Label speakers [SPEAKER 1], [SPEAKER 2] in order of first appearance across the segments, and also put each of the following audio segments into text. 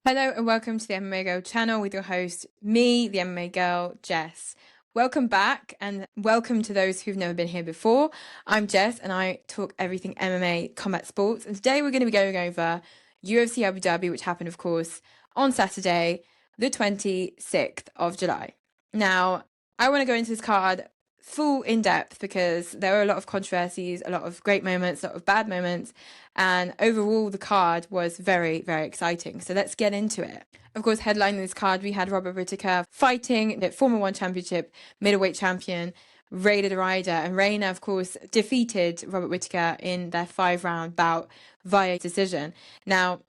[SPEAKER 1] Hello and welcome to the MMA Girl channel with your host, me, the MMA Girl, Jess. Welcome back and welcome to those who've never been here before. I'm Jess and I talk everything MMA combat sports. And today we're going to be going over UFC Abu Dhabi, which happened, of course, on Saturday, the 26th of July. Now, I want to go into this card full in depth because there were a lot of controversies, a lot of great moments, a lot of bad moments, and overall the card was very, very exciting. So let's get into it. Of course, headlining this card, we had Robert Whittaker fighting the former One Championship middleweight champion Rayna Ryder, and Rayna, of course, defeated Robert Whittaker in their 5-round bout via decision. Now,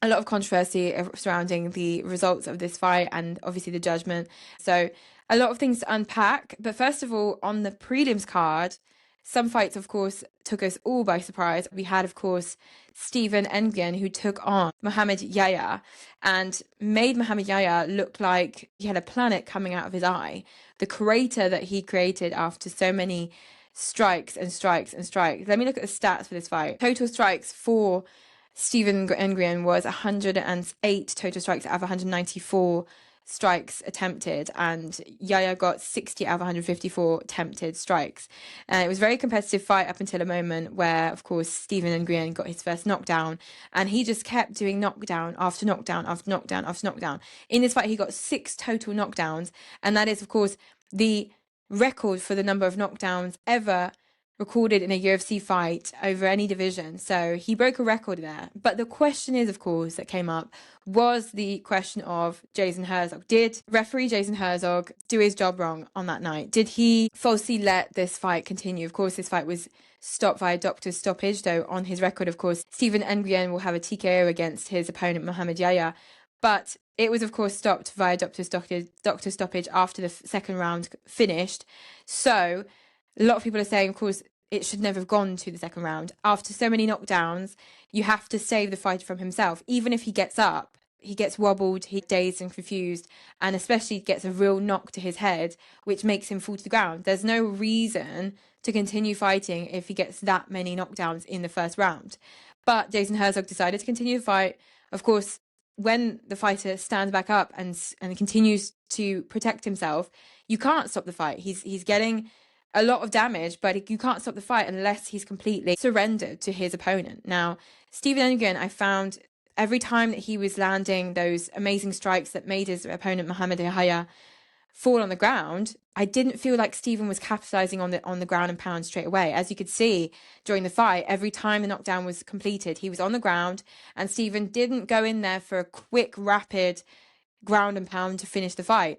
[SPEAKER 1] a lot of controversy surrounding the results of this fight and obviously the judgment. So a lot of things to unpack. But first of all, on the prelims card, some fights, of course, took us all by surprise. We had, of course, Stephen Nguyen, who took on Muhammad Yahya and made Muhammad Yahya look like he had a planet coming out of his eye. The crater that he created after so many strikes and strikes and strikes. Let me look at the stats for this fight. Total strikes for Stephen Nguyen was 108 total strikes out of 194 strikes attempted, and Yahya got 60 out of 154 attempted strikes. And it was a very competitive fight up until a moment where, of course, Stephen Nguyen got his first knockdown, and he just kept doing knockdown after knockdown after knockdown after knockdown. In this fight, he got 6 total knockdowns, and that is, of course, the record for the number of knockdowns ever recorded in a UFC fight over any division. So he broke a record there. But the question is, of course, that came up was the question of Jason Herzog. Did referee Jason Herzog do his job wrong on that night? Did he falsely let this fight continue? Of course, this fight was stopped via doctor's stoppage, though on his record, of course, Stephen Nguyen will have a TKO against his opponent, Muhammad Yahya. But it was, of course, stopped via doctor's stoppage after the second round finished. So a lot of people are saying, of course, it should never have gone to the second round. After so many knockdowns, you have to save the fighter from himself. Even if he gets up, he gets wobbled, he's dazed and confused, and especially gets a real knock to his head, which makes him fall to the ground. There's no reason to continue fighting if he gets that many knockdowns in the first round. But Jason Herzog decided to continue the fight. Of course, when the fighter stands back up and continues to protect himself, you can't stop the fight. He's getting a lot of damage, but you can't stop the fight unless he's completely surrendered to his opponent. Now, Stephen Nguyen, I found every time that he was landing those amazing strikes that made his opponent Muhammad Yahya fall on the ground, I didn't feel like Stephen was capitalizing on the ground and pound straight away. As you could see during the fight, every time the knockdown was completed, he was on the ground, and Stephen didn't go in there for a quick, rapid ground and pound to finish the fight.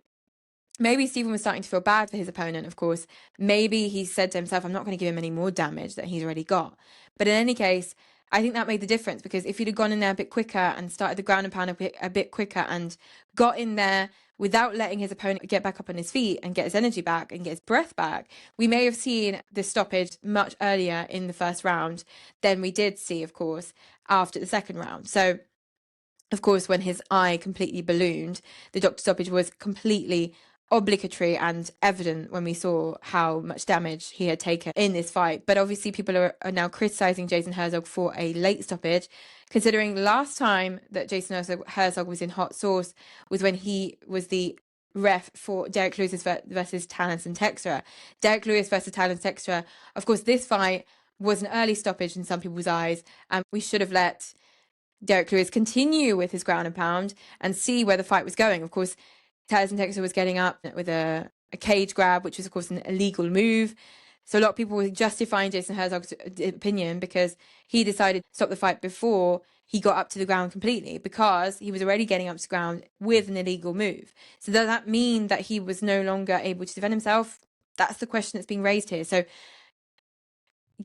[SPEAKER 1] Maybe Stephen was starting to feel bad for his opponent, of course. Maybe he said to himself, I'm not going to give him any more damage that he's already got. But in any case, I think that made the difference, because if he'd have gone in there a bit quicker and started the ground and pound a bit quicker and got in there without letting his opponent get back up on his feet and get his energy back and get his breath back, we may have seen the stoppage much earlier in the first round than we did see, of course, after the second round. So, of course, when his eye completely ballooned, the doctor stoppage was completely obligatory and evident when we saw how much damage he had taken in this fight. But obviously people are now criticizing Jason Herzog for a late stoppage, considering last time that Jason Herzog was in hot sauce was when he was the ref for Derek Lewis versus Talon Texera. Derek Lewis versus Talon Texera. Of course, this fight was an early stoppage in some people's eyes, and we should have let Derek Lewis continue with his ground and pound and see where the fight was going. Of course, Talon Texera was getting up with a cage grab, which was, of course, an illegal move. So a lot of people were justifying Jason Herzog's opinion because he decided to stop the fight before he got up to the ground completely, because he was already getting up to the ground with an illegal move. So does that mean that he was no longer able to defend himself? That's the question that's being raised here. So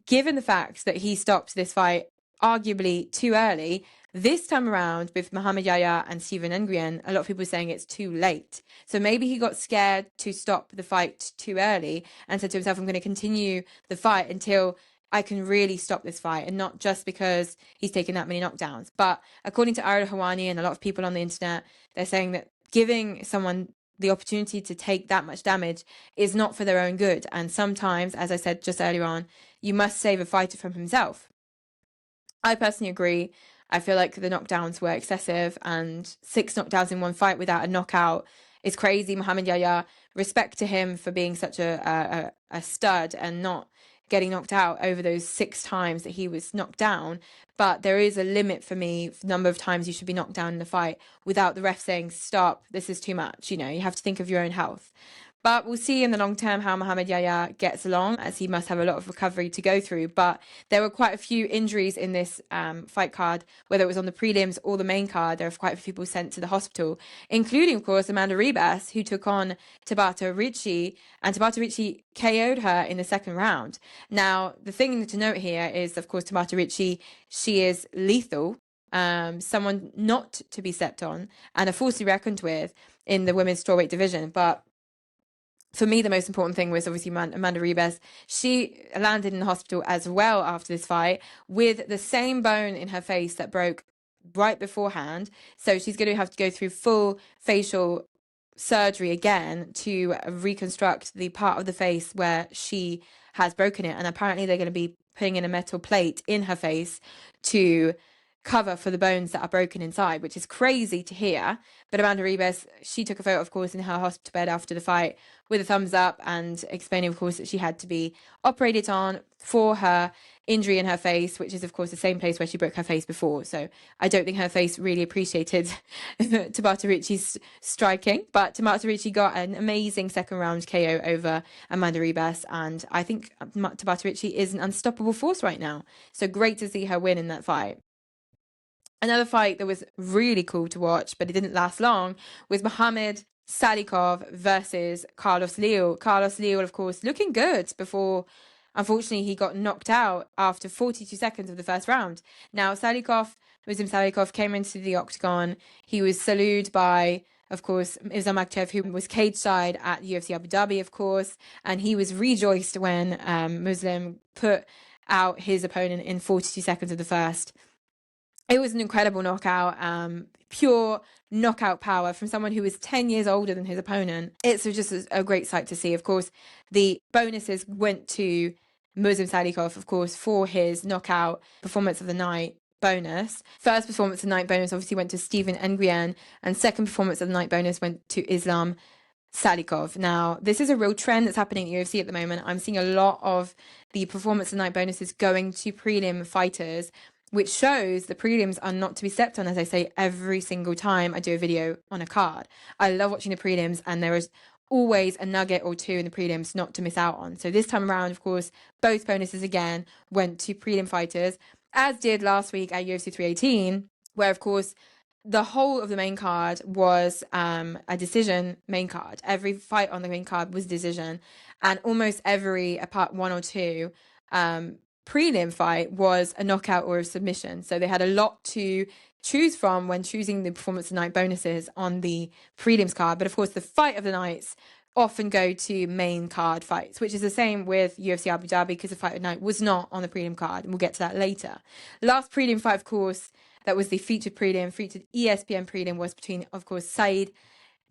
[SPEAKER 1] given the fact that he stopped this fight arguably too early, this time around with Muhammad Yahya and Stephen Nguyen, a lot of people are saying it's too late. So maybe he got scared to stop the fight too early and said to himself, I'm going to continue the fight until I can really stop this fight, and not just because he's taken that many knockdowns. But according to Ara Hawani and a lot of people on the internet, they're saying that giving someone the opportunity to take that much damage is not for their own good. And sometimes, as I said just earlier on, you must save a fighter from himself. I personally agree. I feel like the knockdowns were excessive, and 6 knockdowns in one fight without a knockout is crazy. Muhammad Yahya, respect to him for being such a stud and not getting knocked out over those 6 times that he was knocked down. But there is a limit for me, for the number of times you should be knocked down in a fight without the ref saying, stop, this is too much. You know, you have to think of your own health. But we'll see in the long term how Muhammad Yahya gets along, as he must have a lot of recovery to go through. But there were quite a few injuries in this fight card, whether it was on the prelims or the main card. There were quite a few people sent to the hospital, including, of course, Amanda Ribas, who took on Tabata Ricci, and Tabata Ricci KO'd her in the second round. Now, the thing to note here is, of course, Tabata Ricci, she is lethal. Someone not to be stepped on and a force to be reckoned with in the women's strawweight division. But for me, the most important thing was obviously Amanda Ribas. She landed in the hospital as well after this fight with the same bone in her face that broke right beforehand. So she's going to have to go through full facial surgery again to reconstruct the part of the face where she has broken it. And apparently they're going to be putting in a metal plate in her face to cover for the bones that are broken inside, which is crazy to hear. But Amanda Ribas, she took a photo, of course, in her hospital bed after the fight with a thumbs up and explaining, of course, that she had to be operated on for her injury in her face, which is, of course, the same place where she broke her face before. So I don't think her face really appreciated Tabata Ricci's striking. But Tabata Ricci got an amazing second round KO over Amanda Ribas. And I think Tabata Ricci is an unstoppable force right now. So great to see her win in that fight. Another fight that was really cool to watch, but it didn't last long, was Muhammad Salikov versus Carlos Leal. Carlos Leal, of course, looking good before, unfortunately, he got knocked out after 42 seconds of the first round. Now, Muslim Salikov came into the octagon. He was saluted by, of course, Islam Makhachev, who was cage side at UFC Abu Dhabi, of course, and he was rejoiced when Muslim put out his opponent in 42 seconds of the first. It was an incredible knockout, pure knockout power from someone who was 10 years older than his opponent. It's just a great sight to see. Of course, the bonuses went to Muslim Salikov, of course, for his knockout performance of the night bonus. First performance of the night bonus obviously went to Stephen Nguyen, and second performance of the night bonus went to Islam Salikov. Now, this is a real trend that's happening at UFC at the moment. I'm seeing a lot of the performance of the night bonuses going to prelim fighters, which shows the prelims are not to be stepped on, as I say every single time I do a video on a card. I love watching the prelims, and there is always a nugget or two in the prelims not to miss out on. So this time around, of course, both bonuses again went to prelim fighters, as did last week at UFC 318, where, of course, the whole of the main card was a decision main card. Every fight on the main card was decision, and almost every, apart one or two, prelim fight was a knockout or a submission. So they had a lot to choose from when choosing the performance of the night bonuses on the prelims card. But of course, the fight of the nights often go to main card fights, which is the same with UFC Abu Dhabi, because the fight of the night was not on the prelim card, and we'll get to that later. Last prelim fight, of course, that was the featured ESPN prelim, was between, of course, Said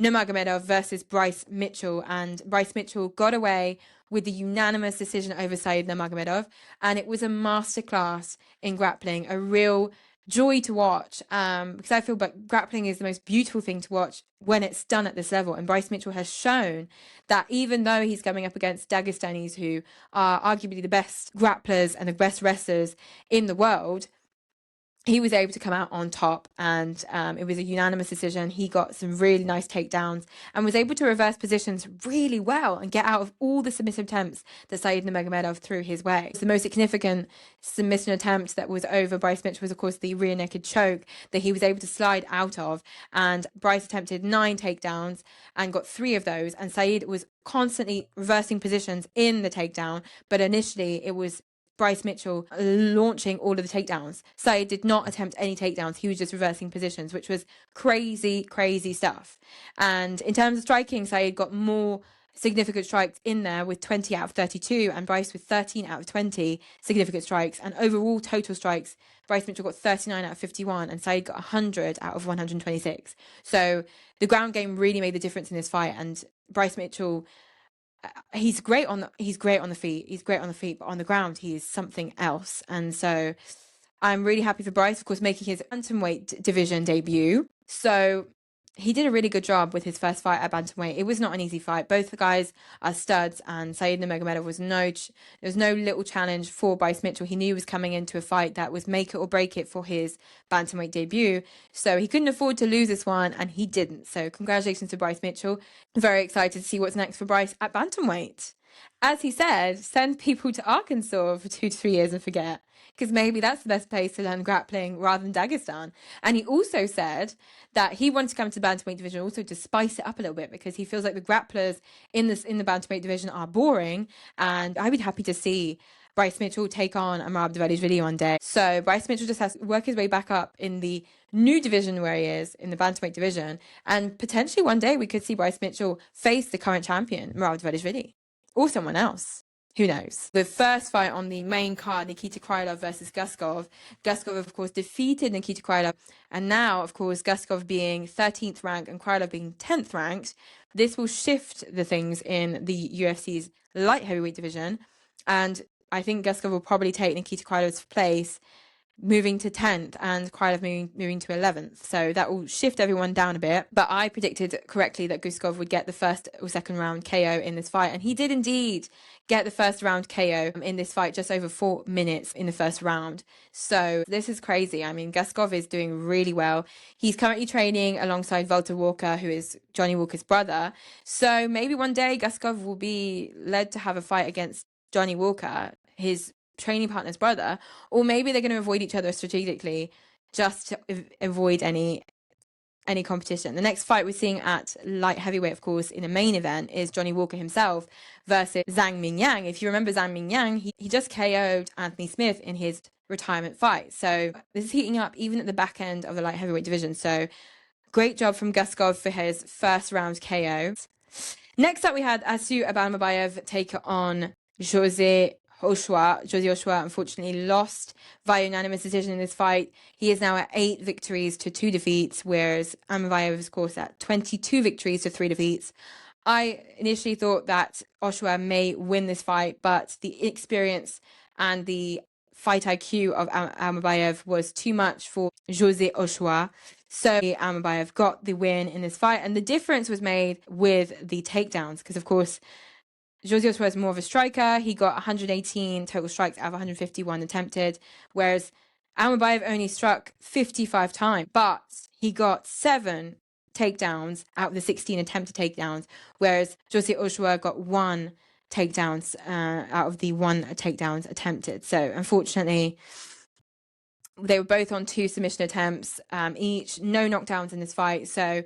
[SPEAKER 1] Nurmagomedov versus Bryce Mitchell, and Bryce Mitchell got away with the unanimous decision over Said Nurmagomedov, and it was a masterclass in grappling, a real joy to watch, because I feel like grappling is the most beautiful thing to watch when it's done at this level, and Bryce Mitchell has shown that even though he's coming up against Dagestanis, who are arguably the best grapplers and the best wrestlers in the world, he was able to come out on top, and it was a unanimous decision. He got some really nice takedowns and was able to reverse positions really well and get out of all the submissive attempts that Said Nurmagomedov threw his way. The most significant submission attempt that was over Bryce Mitchell was, of course, the rear naked choke that he was able to slide out of, and Bryce attempted 9 takedowns and got 3 of those, and Said was constantly reversing positions in the takedown, but initially it was Bryce Mitchell launching all of the takedowns. Said did not attempt any takedowns. He was just reversing positions, which was crazy, crazy stuff. And in terms of striking, Said got more significant strikes in there with 20 out of 32, and Bryce with 13 out of 20 significant strikes. And overall total strikes, Bryce Mitchell got 39 out of 51, and Said got 100 out of 126. So the ground game really made the difference in this fight, and Bryce Mitchell, he's great on the feet. He's great on the feet, but on the ground he is something else. And so I'm really happy for Bryce, of course, making his bantamweight division debut. So he did a really good job with his first fight at bantamweight. It was not an easy fight. Both the guys are studs, and Said Nurmagomedov was there was no little challenge for Bryce Mitchell. He knew he was coming into a fight that was make it or break it for his bantamweight debut. So he couldn't afford to lose this one, and he didn't. So congratulations to Bryce Mitchell. Very excited to see what's next for Bryce at bantamweight. As he said, send people to Arkansas for 2 to 3 years and forget, because maybe that's the best place to learn grappling rather than Dagestan. And he also said that he wanted to come to the bantamweight division also to spice it up a little bit, because he feels like the grapplers in the bantamweight division are boring, and I would be happy to see Bryce Mitchell take on Amar Abduvaliashvili one day. So Bryce Mitchell just has to work his way back up in the new division where he is, in the bantamweight division, and potentially one day we could see Bryce Mitchell face the current champion, Amar Abduvaliashvili, or someone else. Who knows? The first fight on the main card, Nikita Krylov versus Guskov. Guskov, of course, defeated Nikita Krylov. And now, of course, Guskov being 13th ranked and Krylov being 10th ranked, this will shift the things in the UFC's light heavyweight division. And I think Guskov will probably take Nikita Krylov's place, moving to 10th, and Krylov moving to 11th. So that will shift everyone down a bit. But I predicted correctly that Guskov would get the first or second round KO in this fight. And he did indeed get the first round KO in this fight, just over 4 minutes in the first round. So this is crazy. I mean, Guskov is doing really well. He's currently training alongside Walter Walker, who is Johnny Walker's brother. So maybe one day Guskov will be led to have a fight against Johnny Walker, his training partner's brother, or maybe they're going to avoid each other strategically just to avoid any competition. The next fight we're seeing at light heavyweight, of course, in the main event, is Johnny Walker himself versus Zhang Mingyang. If you remember Zhang Mingyang, he just KO'd Anthony Smith in his retirement fight. So this is heating up even at the back end of the light heavyweight division. So great job from Guskov for his first round KO. Next up, we had Asu Abanmabayev take on Jose Oshua unfortunately lost via unanimous decision in this fight. He is now at 8 victories to 2 defeats, whereas Amabayev is, of course, at 22 victories to 3 defeats. I initially thought that Oshua may win this fight, but the experience and the fight IQ of Amabayev was too much for Jose Oshua. So Amabayev got the win in this fight, and the difference was made with the takedowns, because, of course, Jose Oshua is more of a striker. He got 118 total strikes out of 151 attempted, whereas Almabayev only struck 55 times, but he got 7 takedowns out of the 16 attempted takedowns, whereas Jose Oshua got 1 takedowns out of the 1 takedowns attempted. So unfortunately, they were both on 2 submission attempts each, no knockdowns in this fight. So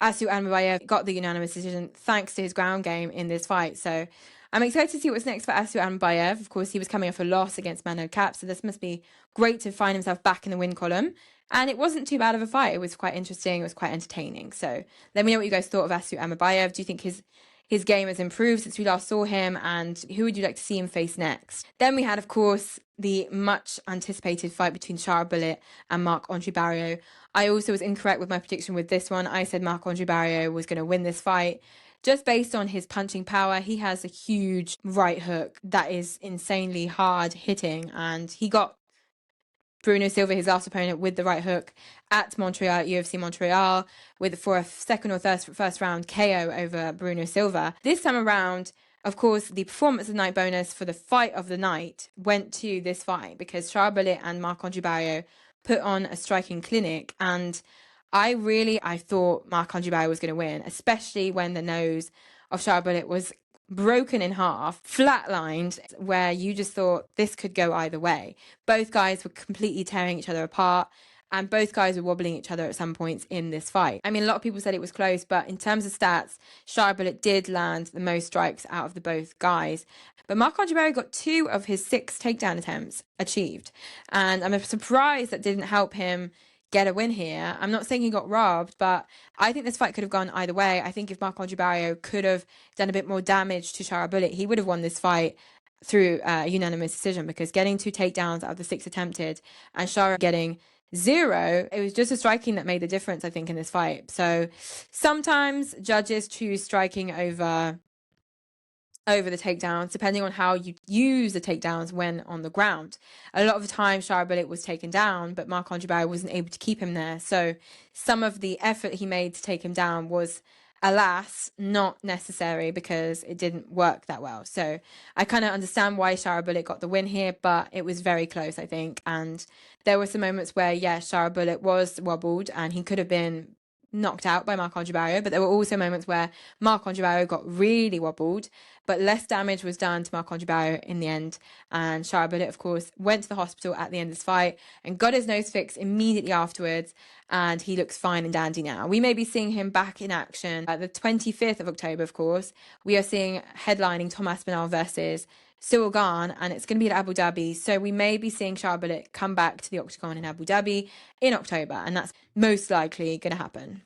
[SPEAKER 1] Asu Anmabayev got the unanimous decision thanks to his ground game in this fight. So I'm excited to see what's next for Asu Anmabayev. Of course, he was coming off a loss against Mano Cap, so this must be great to find himself back in the win column. And it wasn't too bad of a fight. It was quite interesting. It was quite entertaining. So let me know what you guys thought of Asu Anmabayev. Do you think his game has improved since we last saw him, and who would you like to see him face next? Then we had, of course, the much anticipated fight between Shara Bullet and Marc-Andre Barriault. I also was incorrect with my prediction with this one. I said Marc-Andre Barriault was going to win this fight just based on his punching power. He has a huge right hook that is insanely hard hitting, and he got Bruno Silva, his last opponent, with the right hook at Montreal, UFC Montreal, for a second or first round KO over Bruno Silva. This time around, of course, the performance of the night bonus for the fight of the night went to this fight because Shara Bullet and Marc-Andre Barriault put on a striking clinic, and I thought Marc-Andre Barriault was going to win, especially when the nose of Shara Bullet was broken in half, flatlined, where you just thought this could go either way. Both guys were completely tearing each other apart, and both guys were wobbling each other at some points in this fight. I mean, a lot of people said it was close, but in terms of stats, Shara Bullet did land the most strikes out of the both guys. But Marc-Andre Barriault got 2 of his 6 takedown attempts achieved, and I'm surprised that didn't help him get a win here. I'm not saying he got robbed, but I think this fight could have gone either way. I think if Marc-Andre Barriault could have done a bit more damage to Shara Bullet, he would have won this fight through a unanimous decision, because getting 2 takedowns out of the 6 attempted and Shara getting 0, it was just the striking that made the difference, I think, in this fight. So sometimes judges choose striking over over the takedowns, depending on how you use the takedowns when on the ground. A lot of the time, Shara Bullet was taken down, but Marc-Andre Barrier wasn't able to keep him there. So some of the effort he made to take him down was, alas, not necessary because it didn't work that well. So I kind of understand why Shara Bullet got the win here, but it was very close, I think. And there were some moments where, yeah, Shara Bullet was wobbled and he could have been knocked out by Marc-Andre Barrier, but there were also moments where Marc-Andre Barrier got really wobbled, but less damage was done to Marc-Andre Barrier in the end. And Shara Bullet, of course, went to the hospital at the end of this fight and got his nose fixed immediately afterwards, and he looks fine and dandy now. We may be seeing him back in action at the 25th of October, of course. We are seeing headlining Tom Aspinall versus Cyril Gane, and it's going to be at Abu Dhabi. So we may be seeing Shara Bullet come back to the octagon in Abu Dhabi in October, and that's most likely going to happen.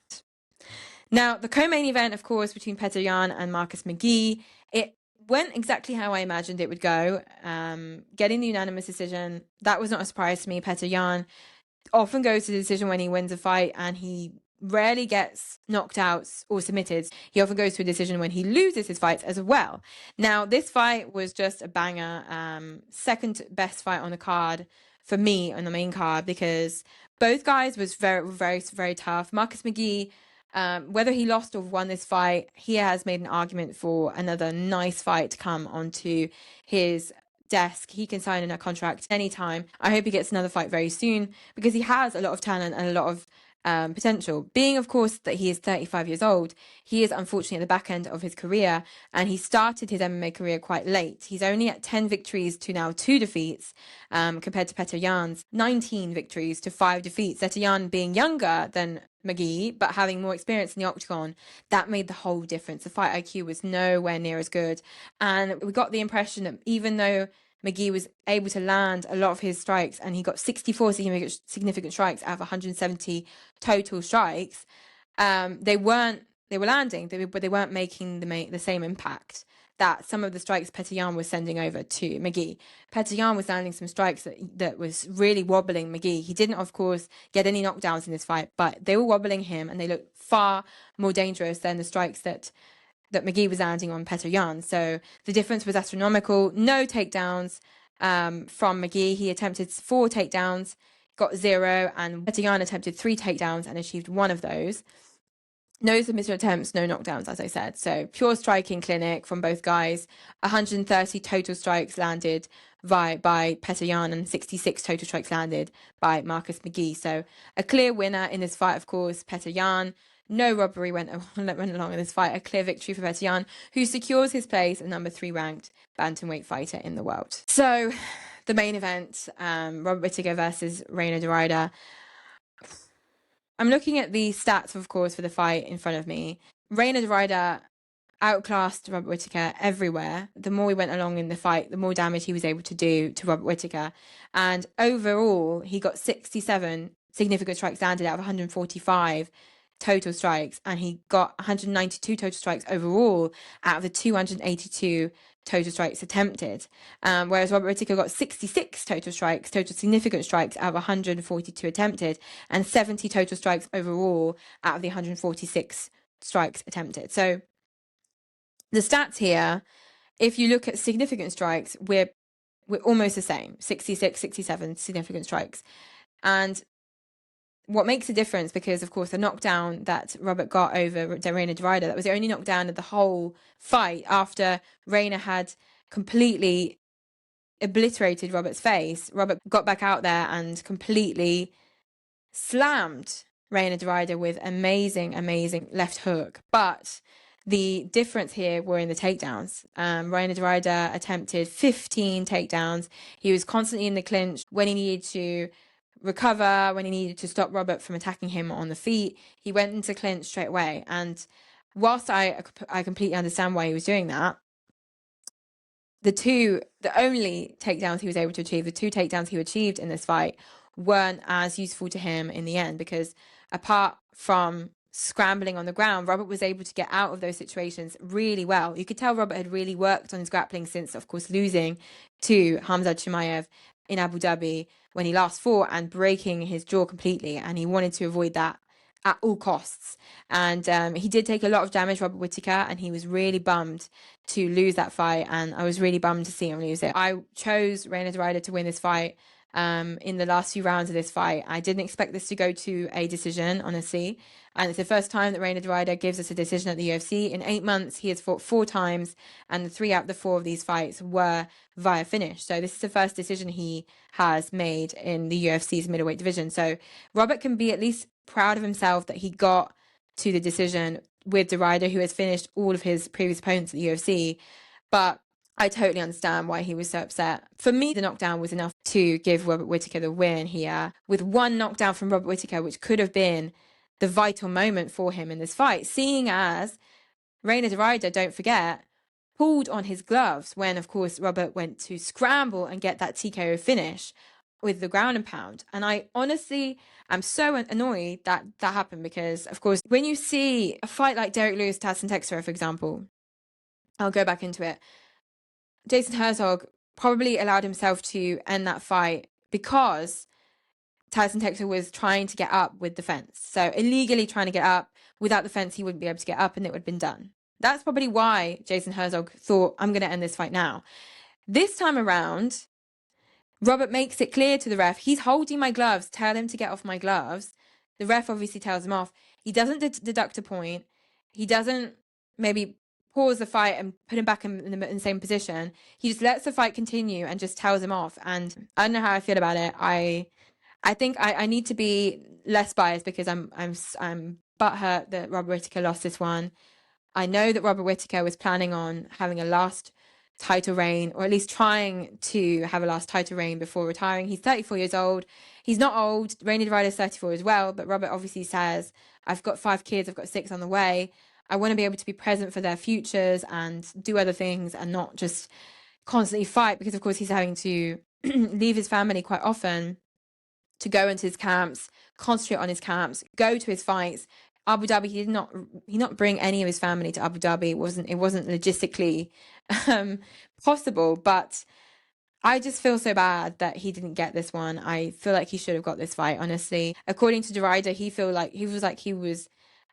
[SPEAKER 1] Now, the co-main event, of course, between Petr Yan and Marcus McGee, it went exactly how I imagined it would go. Getting the unanimous decision, that was not a surprise to me. Petr Yan often goes to the decision when he wins a fight, and he rarely gets knocked out or submitted. He often goes to a decision when he loses his fights as well. Now, this fight was just a banger. Second best fight on the card for me on the main card, because both guys was very, very, very tough. Marcus McGee, whether he lost or won this fight, he has made an argument for another nice fight to come onto his desk. He can sign in a contract anytime. I hope he gets another fight very soon, because he has a lot of talent and a lot of potential. Being, of course, that he is 35 years old, he is unfortunately at the back end of his career, and he started his MMA career quite late. He's only at 10 victories to now 2 defeats, compared to Petr Yan's 19 victories to 5 defeats. Petr Yan being younger than McGee, but having more experience in the octagon, that made the whole difference. The fight IQ was nowhere near as good, and we got the impression that even though McGee was able to land a lot of his strikes, and he got 64 significant strikes out of 170 total strikes, they were landing, but they weren't making the same impact that some of the strikes Petr Yan was sending over to McGee. Petr Yan was landing some strikes that was really wobbling McGee. He didn't, of course, get any knockdowns in this fight, but they were wobbling him, and they looked far more dangerous than the strikes that McGee was landing on Petr Yan. So the difference was astronomical. No takedowns from McGee. He attempted 4 takedowns, got 0, and Petr Yan attempted 3 takedowns and achieved 1 of those. No submission attempts, no knockdowns, as I said. So pure striking clinic from both guys. 130 total strikes landed by Petr Yan, and 66 total strikes landed by Marcus McGee. So a clear winner in this fight, of course, Petr Yan. No robbery went along in this fight. A clear victory for Petr Yan, who secures his place as number 3 ranked bantamweight fighter in the world. So the main event, Robert Whittaker versus Reina de Ryder. I'm looking at the stats, of course, for the fight in front of me. Reina de Ryder outclassed Robert Whittaker everywhere. The more we went along in the fight, the more damage he was able to do to Robert Whittaker. And overall, he got 67 significant strikes landed out of 145 total strikes, and he got 192 total strikes overall out of the 282 total strikes attempted, whereas Robert Whittaker got 66 total significant strikes out of 142 attempted, and 70 total strikes overall out of the 146 strikes attempted. So the stats here, if you look at significant strikes, we're almost the same, 66, 67 significant strikes. And what makes a difference, because of course the knockdown that Robert got over Reina de Ryder, that was the only knockdown of the whole fight after Reina had completely obliterated Robert's face. Robert got back out there and completely slammed Reina de Ryder with amazing left hook. But the difference here were in the takedowns. Reina de Ryder attempted 15 takedowns. He was constantly in the clinch when he needed to recover, when he needed to stop Robert from attacking him on the feet. He went into clinch straight away. And whilst I completely understand why he was doing that, the only takedowns he was able to achieve, the 2 takedowns he achieved in this fight, weren't as useful to him in the end, because apart from scrambling on the ground, Robert was able to get out of those situations really well. You could tell Robert had really worked on his grappling since, of course, losing to Khamzat Chimaev in Abu Dhabi when he last fought and breaking his jaw completely, and he wanted to avoid that at all costs. And he did take a lot of damage, Robert Whittaker, and he was really bummed to lose that fight. And I was really bummed to see him lose it. I chose Reina Ryder to win this fight. In the last few rounds of this fight, I didn't expect this to go to a decision, honestly. And it's the first time that Reina Ryder gives us a decision at the UFC. In 8 months, he has fought 4 times, and the 3 out of the 4 of these fights were via finish. So this is the first decision he has made in the UFC's middleweight division. So Robert can be at least proud of himself that he got to the decision with De Ryder, who has finished all of his previous opponents at the UFC. But I totally understand why he was so upset. For me, the knockdown was enough to give Robert Whittaker the win here. With one knockdown from Robert Whittaker, which could have been the vital moment for him in this fight, seeing as Reina De Ryder, don't forget, pulled on his gloves when, of course, Robert went to scramble and get that TKO finish with the ground and pound. And I honestly am so annoyed that that happened because, of course, when you see a fight like Derek Lewis, Tyson Texera, for example, I'll go back into it. Jason Herzog probably allowed himself to end that fight because Tyson Texera was trying to get up with the fence. So illegally trying to get up. Without the fence, he wouldn't be able to get up and it would have been done. That's probably why Jason Herzog thought, I'm going to end this fight now. This time around, Robert makes it clear to the ref, he's holding my gloves, tell him to get off my gloves. The ref obviously tells him off. He doesn't deduct a point. He doesn't maybe pause the fight and put him back in the same position. He just lets the fight continue and just tells him off. And I don't know how I feel about it. I think I need to be less biased because I'm butthurt that Robert Whittaker lost this one. I know that Robert Whittaker was planning on having a last title reign, or at least trying to have a last title reign before retiring. He's 34 years old. He's not old. Reina De Ryder is 34 as well. But Robert obviously says, I've got 5 kids. I've got 6 on the way. I want to be able to be present for their futures and do other things and not just constantly fight, because of course he's having to leave his family quite often to go into his camps, concentrate on his camps, go to his fights. Abu Dhabi, he did not bring any of his family to Abu Dhabi. It wasn't logistically possible, but I just feel so bad that he didn't get this one. I feel like he should have got this fight, honestly. According to De Ryder, he was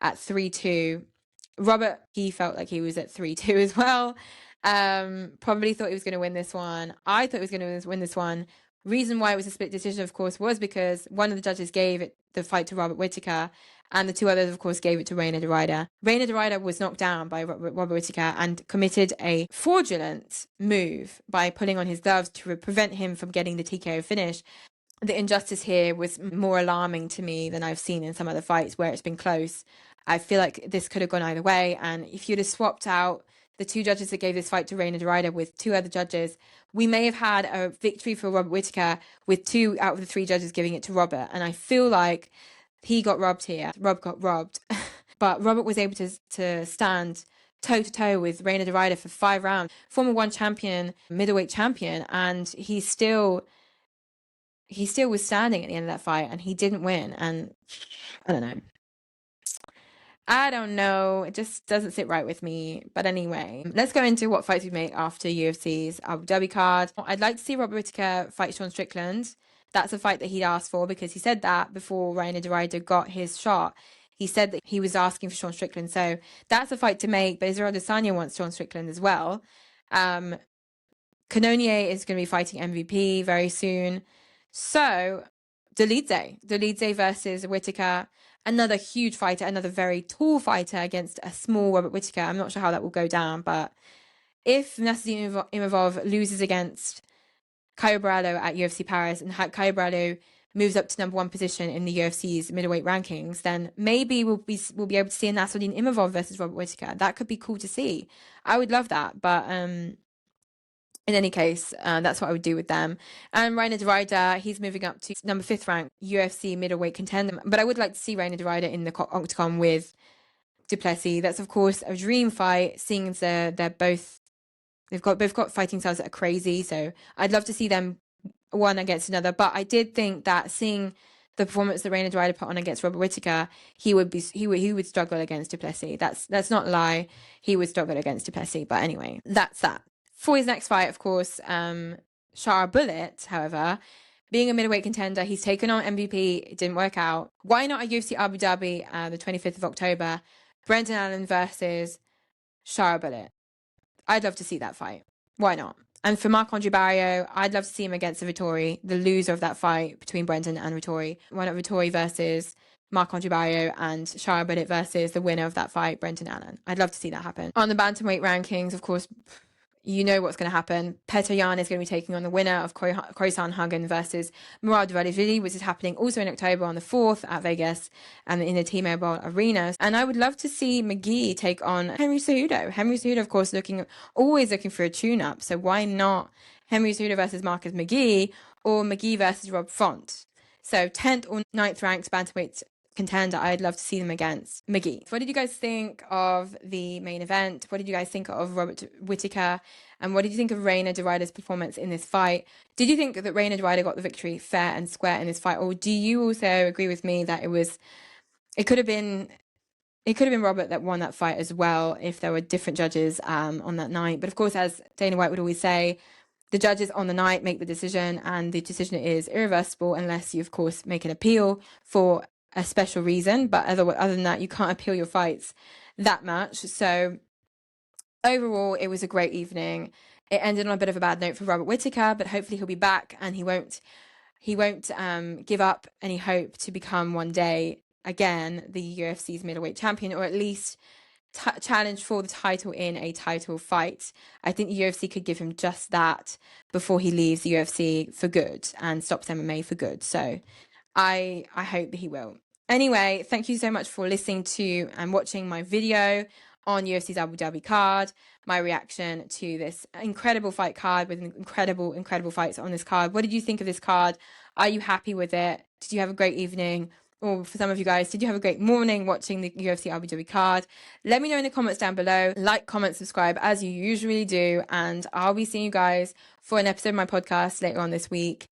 [SPEAKER 1] at 3-2. Robert, he felt like he was at 3-2 as well. Probably thought he was going to win this one. I thought he was going to win this one. Reason why it was a split decision, of course, was because one of the judges gave the fight to Robert Whittaker, and the 2 others, of course, gave it to Reina De Ryder. Reina De Ryder was knocked down by Robert Whittaker and committed a fraudulent move by pulling on his gloves to prevent him from getting the TKO finish. The injustice here was more alarming to me than I've seen in some other fights where it's been close. I feel like this could have gone either way, and if you'd have swapped out the 2 judges that gave this fight to Reina De Ryder with 2 other judges, we may have had a victory for Robert Whittaker with 2 out of the 3 judges giving it to Robert. And I feel like he got robbed here. Rob got robbed. But Robert was able to stand toe-to-toe with Reina De Ryder for 5 rounds. Former 1 champion, middleweight champion, and he still was standing at the end of that fight, and he didn't win. And I don't know. It just doesn't sit right with me. But anyway, let's go into what fights we make after UFC's Abu Dhabi card. I'd like to see Robert Whittaker fight Sean Strickland. That's a fight that he'd asked for, because he said that before Reina De Ryder got his shot. He said that he was asking for Sean Strickland. So that's a fight to make. But Israel Adesanya wants Sean Strickland as well. Cannonier is going to be fighting MVP very soon. So Dolidze versus Whittaker. Another huge fighter, another very tall fighter against a small Robert Whittaker. I'm not sure how that will go down, but if Nasruddin Imavov loses against Caio Borralho at UFC Paris and Caio Borralho moves up to number 1 position in the UFC's middleweight rankings, then maybe we'll be able to see a Nasruddin Imavov versus Robert Whittaker. That could be cool to see. I would love that, but in any case, that's what I would do with them. And Reina De Ryder, he's moving up to number 5th ranked UFC middleweight contender. But I would like to see Reina De Ryder in the octagon with Du Plessis. That's, of course, a dream fight, seeing as they've both got fighting styles that are crazy. So I'd love to see them one against another. But I did think that seeing the performance that Reina De Ryder put on against Robert Whittaker, he would struggle against Du Plessis. That's not a lie. He would struggle against Du Plessis. But anyway, that's that. For his next fight, of course, Shara Bullet, however, being a middleweight contender. He's taken on MVP. It didn't work out. Why not a UFC Abu Dhabi, the 25th of October? Brendan Allen versus Shara Bullet. I'd love to see that fight. Why not? And for Marc-Andre Barrios, I'd love to see him against Vettori, the loser of that fight between Brendan and Vettori. Why not Vettori versus Marc-Andre Barrios and Shara Bullet versus the winner of that fight, Brendan Allen? I'd love to see that happen. On the bantamweight rankings, of course, you know what's going to happen. Petr Yan is going to be taking on the winner of Khoisan Hagan versus Murad Dvalishvili, which is happening also in October on the 4th at Vegas and in the T-Mobile Arena. And I would love to see McGee take on Henry Cejudo. Henry Cejudo, of course, always looking for a tune-up. So why not Henry Cejudo versus Marcus McGee, or McGee versus Rob Font? So 10th or 9th ranked bantamweight contender, I'd love to see them against McGee. What did you guys think of the main event? What did you guys think of Robert Whittaker? And what did you think of Reina de Ryder's performance in this fight? Did you think that Reina de Ryder got the victory fair and square in this fight? Or do you also agree with me that it could have been Robert that won that fight as well if there were different judges on that night? But of course, as Dana White would always say, the judges on the night make the decision, and the decision is irreversible unless you, of course, make an appeal for a special reason. But other than that, you can't appeal your fights that much. So overall, it was a great evening. It ended on a bit of a bad note for Robert Whittaker, but hopefully he'll be back and he won't give up any hope to become one day again the UFC's middleweight champion, or at least challenge for the title in a title fight. I think the UFC could give him just that before he leaves the UFC for good and stops MMA for good. So I hope that he will. Anyway, thank you so much for listening to and watching my video on UFC's Abu Dhabi card, my reaction to this incredible fight card with incredible fights on this card. What did you think of this card? Are you happy with it? Did you have a great evening? Or for some of you guys, did you have a great morning watching the UFC Abu Dhabi card? Let me know in the comments down below. Like, comment, subscribe as you usually do. And I'll be seeing you guys for an episode of my podcast later on this week.